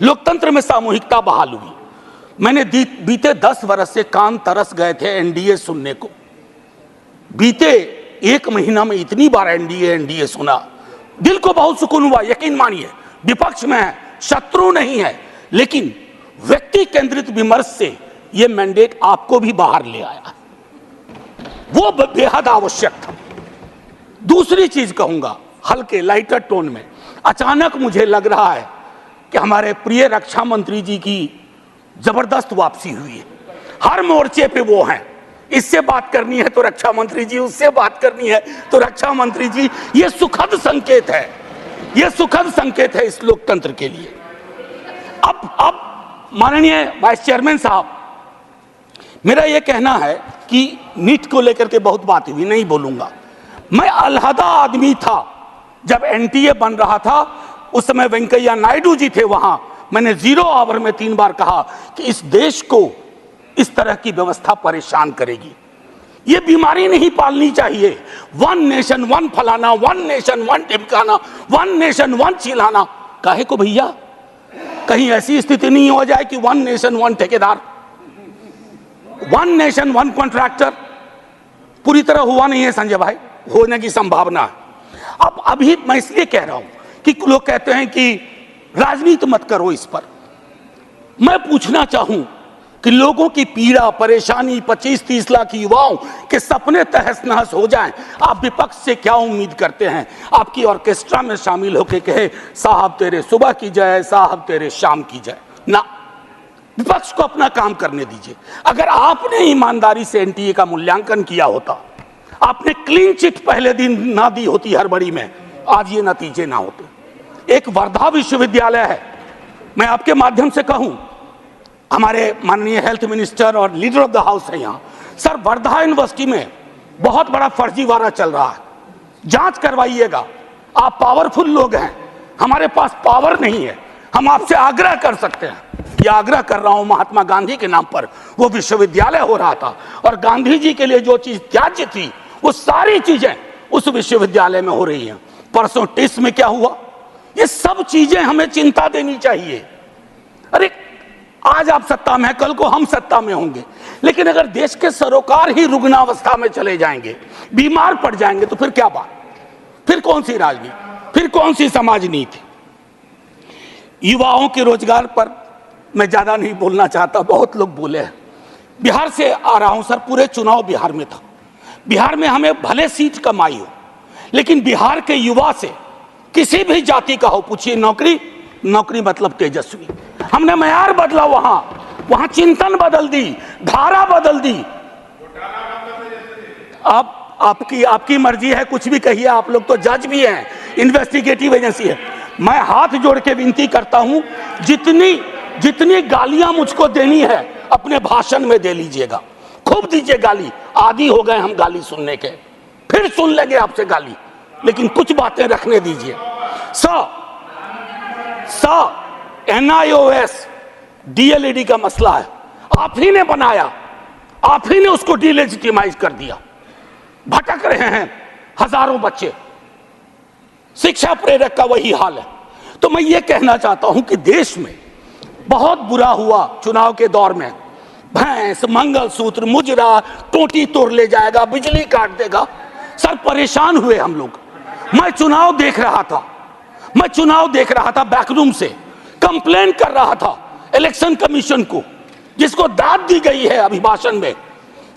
लोकतंत्र में सामूहिकता बहाल हुई। मैंने बीते 10 वर्ष से कान तरस गए थे एनडीए सुनने को। बीते 1 महीना में इतनी बार एनडीए सुना, दिल को बहुत सुकून हुआ। यकीन मानिए, विपक्ष में है, शत्रु नहीं है, लेकिन व्यक्ति केंद्रित विमर्श से यह मैंडेट आपको भी बाहर ले आया, वो बेहद आवश्यक था। दूसरी चीज कहूंगा, हल्के लाइटर टोन में, अचानक मुझे लग रहा है कि हमारे प्रिय रक्षा मंत्री जी की जबरदस्त वापसी हुई है। हर मोर्चे पे वो हैं। इससे बात करनी है तो रक्षा मंत्री जी, उससे बात करनी है तो रक्षा मंत्री जी। ये सुखद संकेत है, ये सुखद संकेत है इस लोकतंत्र के लिए। अब माननीय वाइस चेयरमैन साहब, मेरा ये कहना है कि नीट को लेकर के बहुत बात हुई, नहीं बोलूंगा। मैं अलहदा आदमी था जब एनटीए बन रहा था, उस समय वेंकैया नायडू जी थे वहां। मैंने 0 आवर में 3 बार कहा कि इस देश को इस तरह की व्यवस्था परेशान करेगी। ये बीमारी नहीं पालनी चाहिए। 1 नेशन 1 फलाना, 1 नेशन 1 टिमकाना, 1 नेशन 1 चिल्लाना। काहे को भैया? कहीं ऐसी स्थिति नहीं हो जाए कि 1 नेशन 1 ठेकेदार, 1 नेशन 1 कॉन्ट्रैक्टर। पूरी तरह हुआ नहीं है संजय भाई, होने की संभावना है। अब अभी मैं इसलिए कह रहा हूं कि लोग कहते हैं कि राजनीति मत करो इस पर। मैं पूछना चाहूं कि लोगों की पीड़ा परेशानी, 25-30 लाख युवाओं के सपने तहस नहस हो जाएं, आप विपक्ष से क्या उम्मीद करते हैं? आपकी ऑर्केस्ट्रा में शामिल होकर कहे साहब तेरे सुबह की जय, साहब तेरे शाम की जय। ना, विपक्ष को अपना काम करने दीजिए। अगर आपने ईमानदारी से एनटीए का मूल्यांकन किया होता, आपने क्लीन चिट पहले दिन ना दी होती हड़बड़ी में, आज ये नतीजे ना होते। एक वर्धा विश्वविद्यालय है, मैं आपके माध्यम से कहूं, हमारे माननीय हेल्थ मिनिस्टर और लीडर ऑफ द हाउस है यहाँ। सर, वर्धा यूनिवर्सिटी में बहुत बड़ा फर्जीवाड़ा चल रहा है, जांच करवाइएगा। आप पावरफुल लोग हैं, हमारे पास पावर नहीं है। हम आपसे आग्रह कर सकते हैं, ये आग्रह कर रहा हूं महात्मा गांधी के नाम पर। वो विश्वविद्यालय हो रहा था और गांधी जी के लिए जो चीज त्याज्य थी, वो सारी चीजें उस विश्वविद्यालय में हो रही हैं। परसों टिस में क्या हुआ, ये सब चीजें हमें चिंता देनी चाहिए। अरे आज आप सत्ता में हैं, कल को हम सत्ता में होंगे, लेकिन अगर देश के सरोकार ही रुग्णावस्था में चले जाएंगे, बीमार पड़ जाएंगे, तो फिर क्या बात? फिर कौन सी राजनीति, फिर कौन सी समाज नीति? युवाओं के रोजगार पर मैं ज्यादा नहीं बोलना चाहता, बहुत लोग बोले हैं। बिहार से आ रहा हूं सर, पूरे चुनाव बिहार में था। बिहार में हमें भले सीट कम आई हो, लेकिन बिहार के युवा से किसी भी जाति का हो, पूछिए नौकरी, नौकरी मतलब तेजस्वी। हमने मयार बदला, वहां चिंतन बदल दी, धारा बदल दी। आप आपकी मर्जी है, कुछ भी कहिए, आप लोग तो जज भी हैं, इन्वेस्टिगेटिव एजेंसी है। मैं हाथ जोड़ के विनती करता हूं, जितनी गालियां मुझको देनी है अपने भाषण में दे लीजिएगा, खूब दीजिए गाली। आदी हो गए हम गाली सुनने के, फिर सुन लेंगे आपसे गाली, लेकिन कुछ बातें रखने दीजिए। NIOS DLED का मसला है, आप ही ने बनाया, आप ही ने उसको डिलेजिटिमाइज कर दिया। भटक रहे हैं हजारों बच्चे, शिक्षा प्रेरक का वही हाल है। तो मैं ये कहना चाहता हूं कि देश में बहुत बुरा हुआ चुनाव के दौर में। भैंस, मंगलसूत्र, मुजरा, टोटी तोड़ ले जाएगा, बिजली काट देगा। सर, परेशान हुए हम लोग। मैं चुनाव देख रहा था बैकरूम से, कंप्लेन कर रहा था इलेक्शन कमीशन को, जिसको दाद दी गई है अभिभाषण में।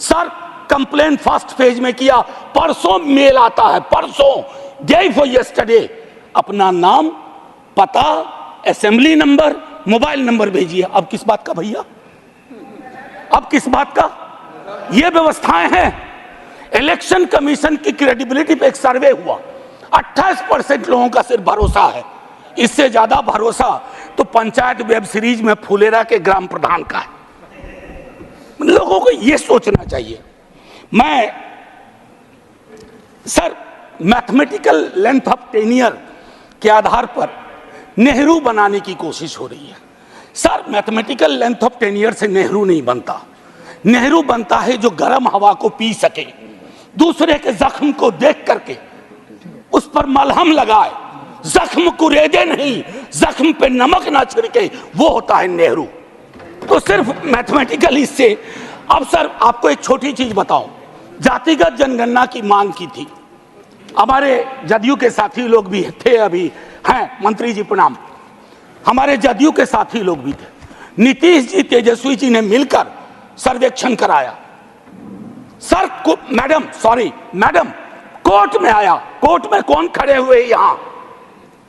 सर, कंप्लेन फर्स्ट फेज में किया, परसों मेल आता है, परसों, डे फॉर यस्टरडे, अपना नाम, पता, असेंबली नंबर, मोबाइल नंबर भेजिए। अब किस बात का भैया, अब किस बात का? ये व्यवस्थाएं हैं। इलेक्शन कमीशन की क्रेडिबिलिटी पे एक सर्वे हुआ, 28% लोगों का सिर्फ भरोसा है। इससे ज्यादा भरोसा तो पंचायत वेब सीरीज में फुलेरा के ग्राम प्रधान का है। लोगों को यह सोचना चाहिए। मैं sir, mathematical length of tenure के आधार पर नेहरू बनाने की कोशिश हो रही है। Sir, mathematical length of tenure से नेहरू नहीं बनता। नेहरू बनता है जो गर्म हवा को पी सके, दूसरे के जख्म को देख करके उस पर मलहम लगाए, जख्म कुरेदे नहीं, जख्म पे नमक ना छिड़के, वो होता है नेहरू। तो सिर्फ मैथमेटिकल इससे। अब सर आपको एक छोटी चीज बताऊं, जातिगत जनगणना की मांग की थी, हमारे जदयू के साथी लोग भी थे, अभी हैं मंत्री जी प्रणाम, हमारे जदयू के साथी लोग भी थे, नीतीश जी तेजस्वी जी ने मिलकर सर्वेक्षण कराया। सर को मैडम कोर्ट में आया, कोर्ट में कौन खड़े हुए यहां,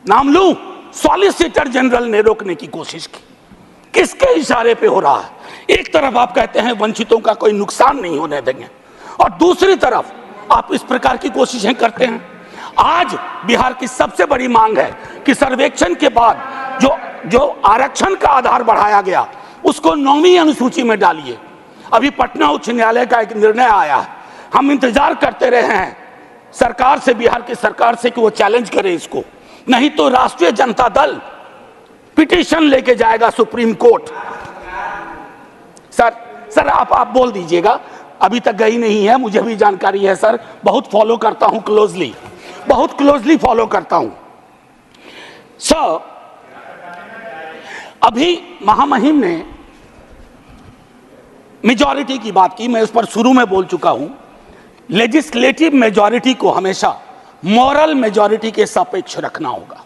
नाम लूं, सॉलिसिटर जनरल ने रोकने की कोशिश की। किसके इशारे पे हो रहा है? एक तरफ आप कहते हैं वंचितों का कोई नुकसान नहीं होने देंगे, और दूसरी तरफ आप इस प्रकार की कोशिशें करते हैं। आज बिहार की सबसे बड़ी मांग है कि सर्वेक्षण के बाद जो आरक्षण का आधार बढ़ाया गया उसको 9वीं अनुसूची में डालिए। अभी पटना उच्च न्यायालय का एक निर्णय आया है, हम इंतजार करते रहे हैं सरकार से, बिहार की सरकार से कि वो चैलेंज करे इसको, नहीं तो राष्ट्रीय जनता दल पिटीशन लेके जाएगा सुप्रीम कोर्ट। सर आप बोल दीजिएगा, अभी तक गई नहीं है, मुझे भी जानकारी है सर, बहुत फॉलो करता हूं क्लोजली, बहुत क्लोजली फॉलो करता हूं। सर अभी महामहिम ने मेजॉरिटी की बात की, मैं उस पर शुरू में बोल चुका हूं। लेजिस्लेटिव मेजॉरिटी को हमेशा मॉरल मेजॉरिटी के सापेक्ष रखना होगा,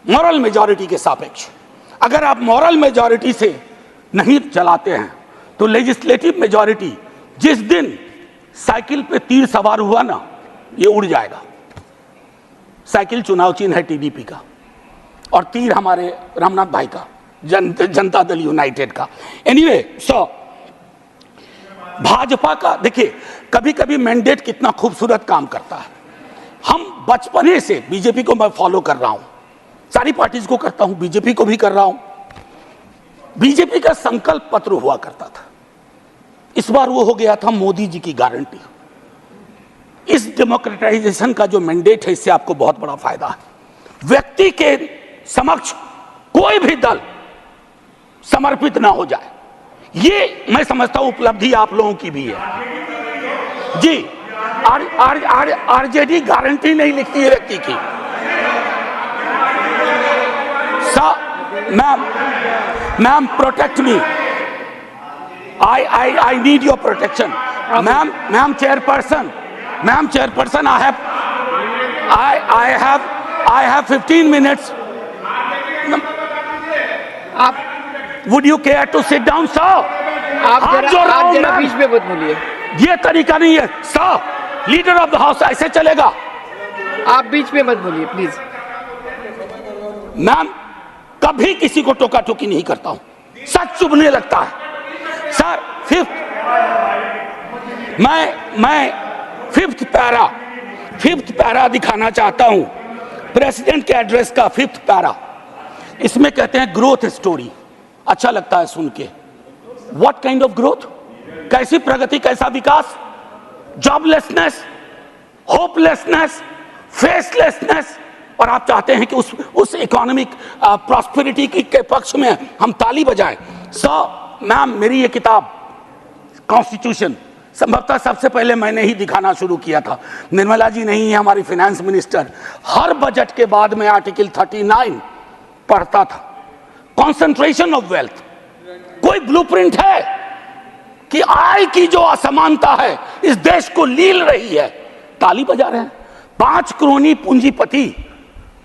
मॉरल मेजॉरिटी के सापेक्ष। अगर आप मॉरल मेजॉरिटी से नहीं चलाते हैं तो लेजिस्लेटिव मेजॉरिटी जिस दिन साइकिल पे तीर सवार हुआ ना, ये उड़ जाएगा। साइकिल चुनाव चिन्ह है टीडीपी का, और तीर हमारे रामनाथ भाई का, जनता दल यूनाइटेड का। एनीवे सो भाजपा का देखिए, कभी कभी मैंडेट कितना खूबसूरत काम करता है। हम बचपने से बीजेपी को मैं फॉलो कर रहा हूं, सारी पार्टीज को करता हूं, बीजेपी को भी कर रहा हूं। बीजेपी का संकल्प पत्र हुआ करता था, इस बार वो हो गया था मोदी जी की गारंटी। इस डेमोक्रेटाइजेशन का जो मैंडेट है, इससे आपको बहुत बड़ा फायदा है। व्यक्ति के समक्ष कोई भी दल समर्पित ना हो जाए, ये मैं समझता हूं उपलब्धि आप लोगों की भी है जी। आरजेडी गारंटी नहीं लिखती है व्यक्ति की। Ma'am protect me, I need your protection. Ma'am chairperson, I have 15 minutes. Would you care to sit down, sir? आप जरा बीच में मत बोलिए, ये तरीका नहीं है sir, leader of the house ऐसे चलेगा? आप बीच में मत बोलिए प्लीज। मैम कभी किसी को टोका टोकी नहीं करता हूं, सच चुभने लगता है सर। मैं फिफ्थ पैरा दिखाना चाहता हूं, प्रेसिडेंट के एड्रेस का 5th पैरा। इसमें कहते हैं ग्रोथ स्टोरी, अच्छा लगता है सुन के। व्हाट काइंड ऑफ ग्रोथ, कैसी प्रगति, कैसा विकास? Joblessness, hopelessness, फेसलेसनेस। और आप चाहते हैं कि उस इकोनॉमिक प्रॉस्पेरिटी के पक्ष में हम ताली बजाएं। मैम मेरी ये किताब कॉन्स्टिट्यूशन संभवतः सबसे पहले मैंने ही दिखाना शुरू किया था, निर्मला जी नहीं है हमारी फाइनेंस मिनिस्टर। हर बजट के बाद में आर्टिकल 39 पढ़ता था। कॉन्सेंट्रेशन ऑफ वेल्थ, कोई ब्लूप्रिंट है कि आय की जो असमानता है इस देश को लील रही है? ताली बजा रहे हैं। 5 करोड़ पूंजीपति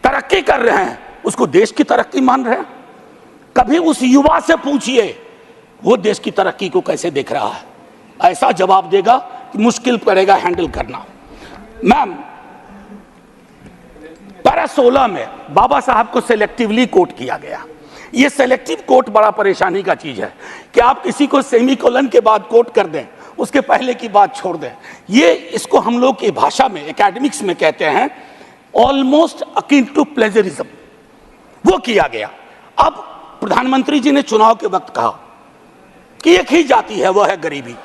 तरक्की कर रहे हैं, उसको देश की तरक्की मान रहे हैं? कभी उस युवा से पूछिए वो देश की तरक्की को कैसे देख रहा है, ऐसा जवाब देगा कि मुश्किल पड़ेगा हैंडल करना। मैम पैरा 16 में बाबा साहब को सेलेक्टिवली कोट किया गया। ये सेलेक्टिव कोट बड़ा परेशानी का चीज है कि आप किसी को सेमीकोलन के बाद कोट कर दें, उसके पहले की बात छोड़ दें। ये इसको हम लोग की भाषा में एकेडमिक्स में कहते हैं ऑलमोस्ट अकिन टू प्लेजरिज्म, वो किया गया। अब प्रधानमंत्री जी ने चुनाव के वक्त कहा कि एक ही जाति है, वह है गरीबी।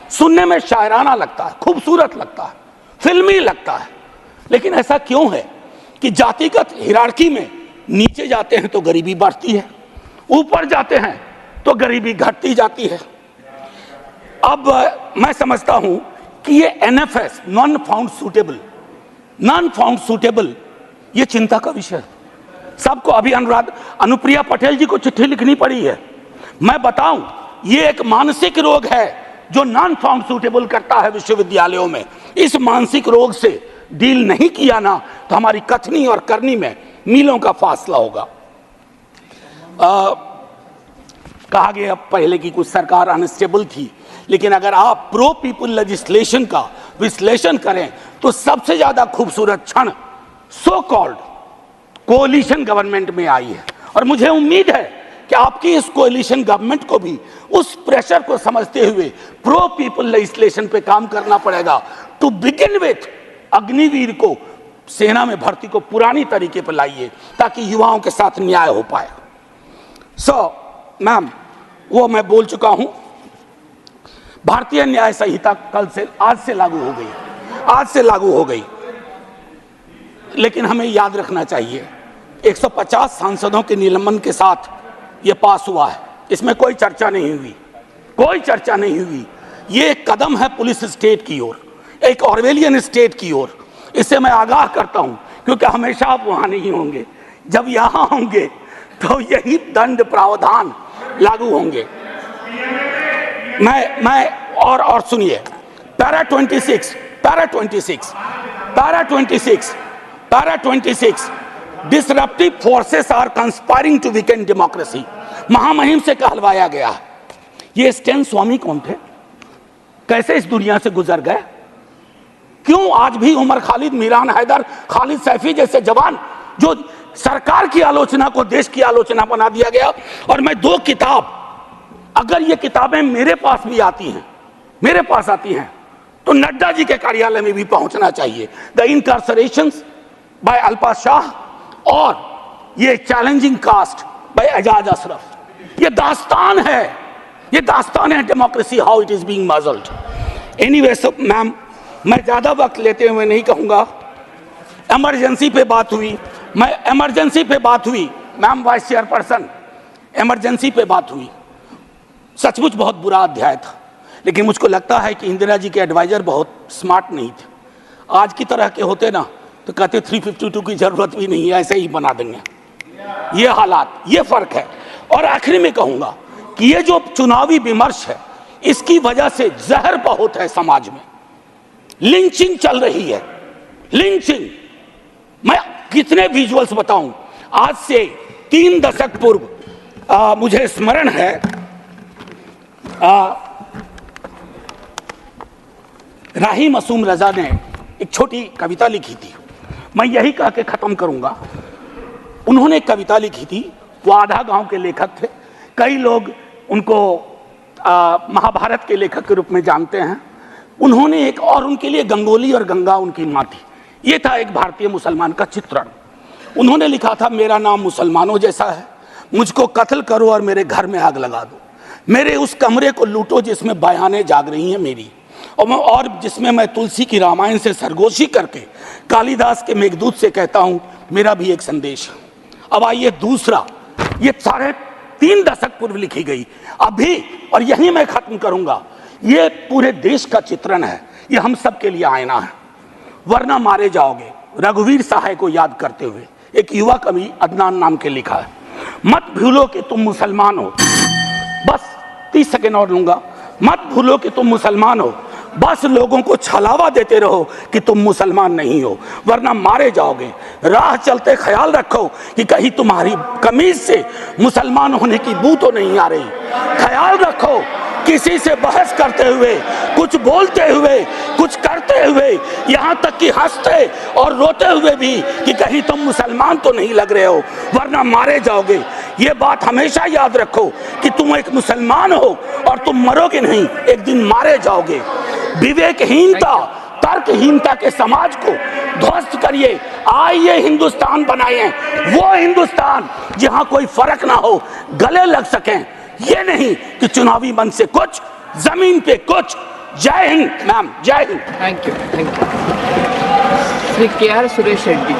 सुनने में शायराना लगता है, खूबसूरत लगता है, फिल्मी लगता है, लेकिन ऐसा क्यों है कि जातिगत हिरार्की में नीचे जाते हैं तो गरीबी बढ़ती है, ऊपर जाते हैं तो गरीबी घटती जाती है। अब मैं समझता हूं कि ये NFS नॉन फाउंड सूटेबल ये चिंता का विषय है सबको। अभी अनुप्रिया पटेल जी को चिट्ठी लिखनी पड़ी है। मैं बताऊं, ये एक मानसिक रोग है जो नॉन फार्मास्यूटिबल करता है विश्वविद्यालयों में। इस मानसिक रोग से डील नहीं किया ना तो हमारी कथनी और करनी में मीलों का फासला होगा। कहा गया पहले की कुछ सरकार अनस्टेबल थी, लेकिन अगर आप प्रो पीपल लेजिस्लेशन का विश्लेषण करें तो सबसे ज्यादा खूबसूरत क्षण सो कॉल्ड कोalition गवर्नमेंट में आई है। और मुझे उम्मीद है कि आपकी इस कोalition गवर्नमेंट को भी उस प्रेशर को समझते हुए प्रो पीपल लेजिस्लेशन पे काम करना पड़ेगा। टू बिगिन विथ अग्निवीर को सेना में भर्ती को पुरानी तरीके पर लाइए ताकि युवाओं के साथ न्याय हो पाए। मैम, वो मैं बोल चुका हूं। भारतीय न्याय संहिता आज से लागू हो गई, लेकिन हमें याद रखना चाहिए 150 सांसदों के निलंबन के साथ यह पास हुआ है। इसमें कोई चर्चा नहीं हुई। ये एक कदम है पुलिस स्टेट की ओर, एक ऑर्वेलियन स्टेट की ओर। इससे मैं आगाह करता हूं क्योंकि हमेशा आप वहां नहीं होंगे। जब यहां होंगे तो यही दंड प्रावधान लागू होंगे। मैं और सुनिए, para 26 disruptive forces are conspiring to weaken democracy, महामहिम से कहलवाया गया है। ये स्टैन स्वामी कौन थे? कैसे इस दुनिया से गुजर गए? क्यों आज भी उमर खालिद, मीरान हैदर, खालिद सैफी जैसे जवान जो सरकार की आलोचना को देश की आलोचना बना दिया गया। और मैं 2 किताब, अगर ये किताबें मेरे पास आती हैं तो नड्डा जी के कार्यालय में भी पहुंचना चाहिए। The incarcerations by Alpa Shah और ये challenging caste by Ejaz Ashraf. ये दास्तान है democracy, how it is being muzzled. Anyway, ma'am, मैं ज्यादा वक्त लेते हुए नहीं कहूंगा। इमरजेंसी पे बात हुई, मैम वाइस चेयरपर्सन, इमरजेंसी पे बात हुई। सचमुच बहुत बुरा अध्याय था, लेकिन मुझको लगता है कि इंदिरा जी के एडवाइजर बहुत स्मार्ट नहीं थे। आज की तरह के होते ना तो कहते 352 की जरूरत भी नहीं है, ऐसे ही बना देंगे। ये हालात, ये फर्क है। और आखिरी में कहूंगा कि ये जो चुनावी विमर्श है, इसकी वजह से जहर बहुत है समाज में। लिंचिंग चल रही है, लिंचिंग। मैं कितने विजुअल्स बताऊं। आज से 3 दशक पूर्व मुझे स्मरण है, राही मासूम रजा ने एक छोटी कविता लिखी थी। मैं यही कह के खत्म करूंगा। उन्होंने एक कविता लिखी थी, वो आधा गांव के लेखक थे। कई लोग उनको महाभारत के लेखक के रूप में जानते हैं। उन्होंने एक, और उनके लिए गंगोली और गंगा उनकी मां थी। ये था एक भारतीय मुसलमान का चित्रण। उन्होंने लिखा था, मेरा नाम मुसलमानों जैसा है, मुझको कत्ल करो और मेरे घर में आग लगा दो, मेरे उस कमरे को लूटो जिसमें बयानें जाग रही हैं मेरी, और जिसमें मैं तुलसी की रामायण से सरगोशी करके कालिदास के मेघदूत से कहता हूं मेरा भी एक संदेश। अब आइए दूसरा, ये 3.5 दशक पूर्व लिखी गई अभी, और यही मैं खत्म करूंगा। ये पूरे देश का चित्रण है, ये हम सब के लिए आईना है। वरना मारे जाओगे, रघुवीर सहाय को याद करते हुए एक युवा कवि अदनान नाम के लिखा है। मत भूलो कि तुम मुसलमान हो, बस 30 सेकेंड और लूंगा। मत भूलो कि तुम मुसलमान हो, बस लोगों को छलावा देते रहो कि तुम मुसलमान नहीं हो, वरना मारे जाओगे। राह चलते ख्याल रखो कि कहीं तुम्हारी कमीज से मुसलमान होने की बू तो नहीं आ रही। ख्याल रखो किसी से बहस करते हुए, कुछ बोलते हुए, कुछ करते हुए, यहाँ तक कि हंसते और रोते हुए भी कि कहीं तुम मुसलमान तो नहीं लग रहे हो, वरना मारे जाओगे। ये बात हमेशा याद रखो कि तुम एक मुसलमान हो और तुम मरोगे नहीं, एक दिन मारे जाओगे। विवेकहीनता, तर्कहीनता के समाज को ध्वस्त करिए। आइए हिंदुस्तान बनाए, वो हिंदुस्तान जहां कोई फर्क ना हो, गले लग सकें। ये नहीं कि चुनावी मंच से कुछ, जमीन पे कुछ। जय हिंद मैम, जय Hind. Thank you. Shri KR Suresh Reddy.